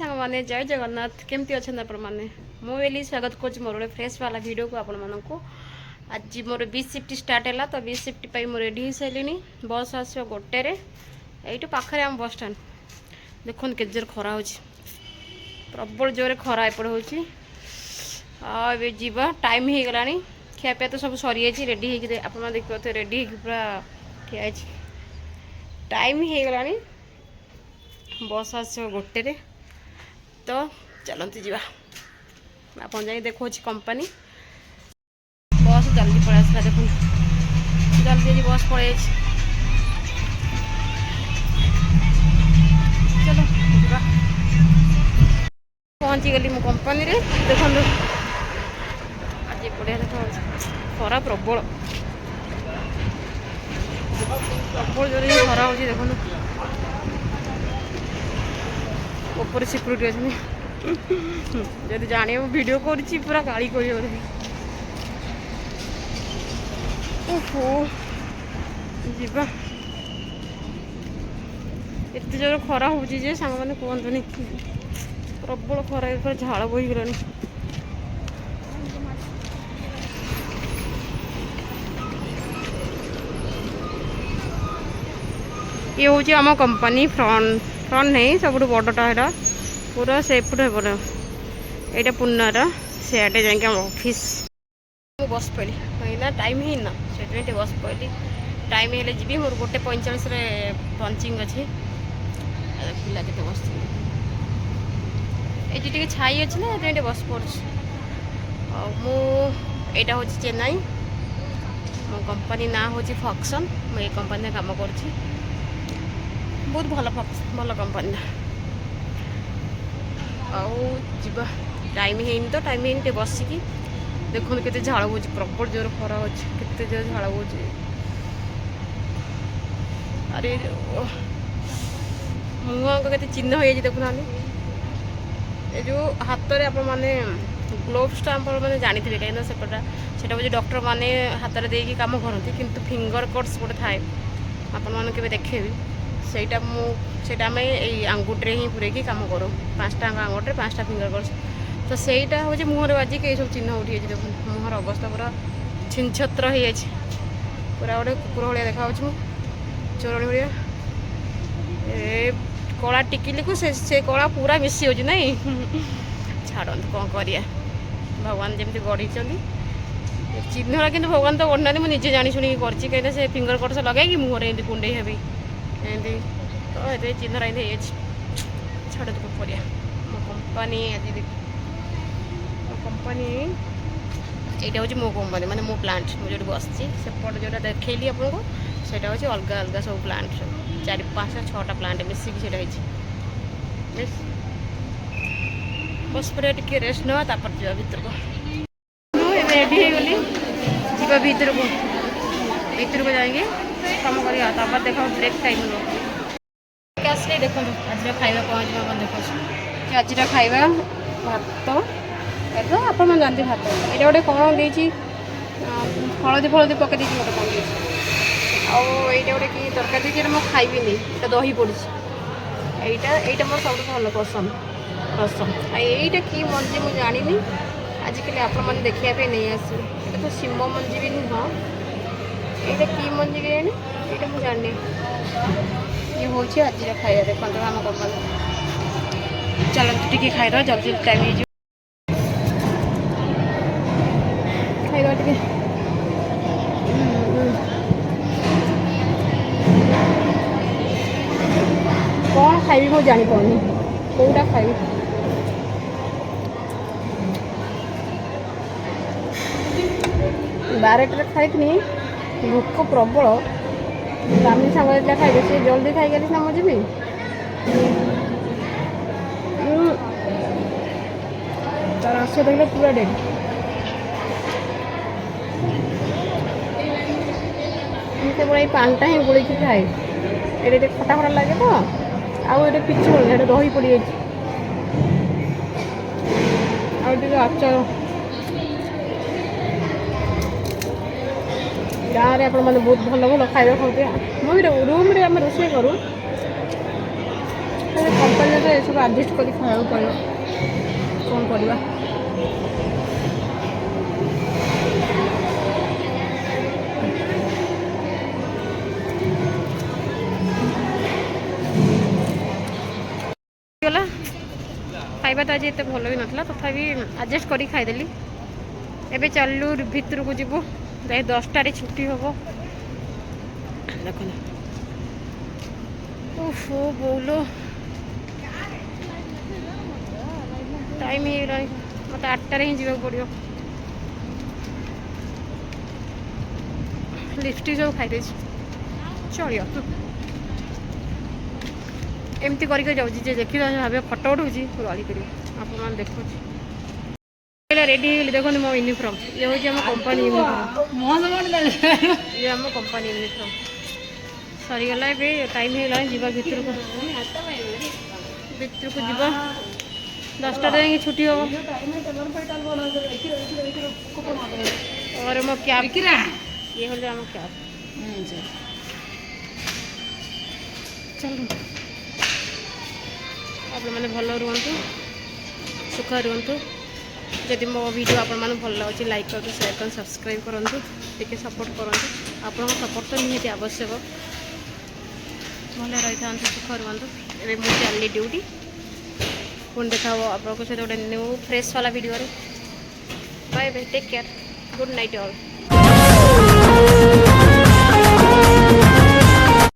सांग मैंने जय जगन्नाथ केमती अच्छा आपने मुझे स्वागत कर मोर गोटे फ्रेश वाला वीडियो को आपण मानक आज मोर 20 शिफ्ट स्टार्ट है तो 20 शिफ्ट पर मुझे रेडी हो सारे बस आस गोटे यू पाखे आम बस स्टाण देखो के जोर खरा हो प्रबल जोर खरा एपट हो जावा टाइम हो गला खियापिया तो सब सरी जाए रेडी हो आप देखिए रेडी हो पूरा ठिया टाइम हो गला बस आस गोटे तो चलते जा आप देखो कंपनी बस जल्दी पलि आसला देख जल्दी बस पलि चलो पहुँची गली मो कंपनी रे देखो आज बढ़िया देखा खरा प्रबल प्रबल जोर खरा हो देखो ऊपर सिक्यूरीटी अच्छे जब जाने वीडियो कर पूरा गाड़ी कर ओहो जीवा एत जोर खरा हो सांग मैंने कहतुनि प्रबल खरा झाड़ बोहीगला ये हूँ आम कंपनी फ्रंट फ्रंट नहीं सब बड़टा है पूरा सेपट है यहाँ पुनार सियाटे जाके ऑफिस बस पड़ी कहीं टाइम ही ना से बस पड़ी टाइम हेल्ले जी मोर 1:45 पंचिंग अच्छे पिला के बस ये छाई अच्छे ना बस पड़ी मुझा हूँ चेन्नई मो कंपनी ना हूँ फक्सन मुझे कंपनी काम कर बहुत भल भल कंपनी आवा टाइम है तो टाइम है बसिकी देखो के झाड़ बोझ प्रबल जोर खरा हो जोर झाड़ बोझ अरे मुँह के चिन्ह हो देखुना ये जो हाथ में आप ग्लोव्सटा मैंने जानी थे कहीं सेपटा से हूँ डॉक्टर मैंने हाथ में देकी कम करती किंतु फिंगर कट्स गोटे थाए आपण मैंने देखेबी सेटा आम आंगुठे ही पूरे कम करूँ 5टा आंगुठे 5टा फिंगर कट्स तो सहीटा हूँ मुहर बाजिक ये सब चिन्ह उठी देख मुहर अवस्था पूरा छिनछत्र हो पूरा गोटे कुकुर भाया देखा चोरणी भाया ए कला टिकिली को से कला पूरा मिसी हो नहीं छाड़ कौन कर भगवान जमी गढ़ी चिन्ह कि भगवान तो गढ़ना मुझे निजे जानी शुणी करें से फिंगर कट्स लगे मुहर एमती कुंडे हेबी एमती तो ये चिन्ह एमती छाड़ तो कर मो कंपनी आज मो कंपनी यहाँ हूँ मो कंपनी माने मो प्लांट मुझे जो बस सेपट जो देखली आपको सेटा हूँ अलग अलग सब प्लांट 4 5 6टा प्लांट मिसिक बस पर टे रेस्ट ना तापर जा भर को रेडी हो गली जा भर को जाएंगे कम कर देखो ब्रेक टाइम आसले देखो आज खाଇବା कौन देखो आज खाଇବା भात तो आप जानते भात ये गोटे कौन देती हलदी फलदी पकई गोटे कौन देती आईटा गोटे कि तरकारी देखिए मुझे खाइबी दही पड़ी यहाँ मोर सब भल पसंद रसम यहीटा कि मंजी मुझे जानी आजिकल आपण देखा नहीं आस तो शिम मंजी भी नुह यहाँ कि मंजी के यहाँ मुझे जानी ये हूँ आज खाया देखो आम कंपनी चलते टे खाईद जल्दी टाइम हो खाଇବା ଟିକେ कौन खाइबी मुझे जानी पाऊनी कौटा खाइबी बारटे खाई भोक प्रबल दामी सांग खाइबे सी जल्दी खाई गली ना मुझे भी तार आस देखले पूरा डेड केवल ये पानटा ही गोल खाए ये खटा खटा लगे तो आउ ये पिछु ये दही पड़ जाए आचार गाँव में आप बहुत भल भल खाଇବା खाते मुझे रूम आम रोषे करूँ कंपनी तो ये सब आडजस्ट कर खाया पड़ो कौन करवा गला खाଇବା तो आज एत भल भी नाला तथापि आडजस्ट कर खाईदेली एबे चलू भितर को जीवु जाए 10टारे छुट्टी हम देख ओहो बोलो टाइम हो मत 8टारे ही जावाक पड़ो लिपस्टिक सब खाई चलियो एमती करके जाऊँ जे देखिए भाव फटो उठाऊँ गली कर आप देखो रेडी देखो मो यूनिफॉर्म ये हूँ आम कंपनी यूनिफॉर्म ये आम कंपनी यूनिफॉर्म सरीगला ए टाइम होगा जीवा भितर को जीवा 10टा छुट्टी हम और मो कैब ये हूँ आम कैब चलो आप मैंने भल रुहतु सुख रुहतु जदि मो वीडियो आप भल लगे लाइक करके शेयर कर सब्सक्राइब करूँ टी सपोर्ट करूँ आपण सपोर्ट तो निहाती आवश्यक भले रही था सुख रुहतु ए मुझे चलनी ड्यूटी पुणी देखा आप सहित गोटे न्यू फ्रेश वाला video bye bye take care good night all.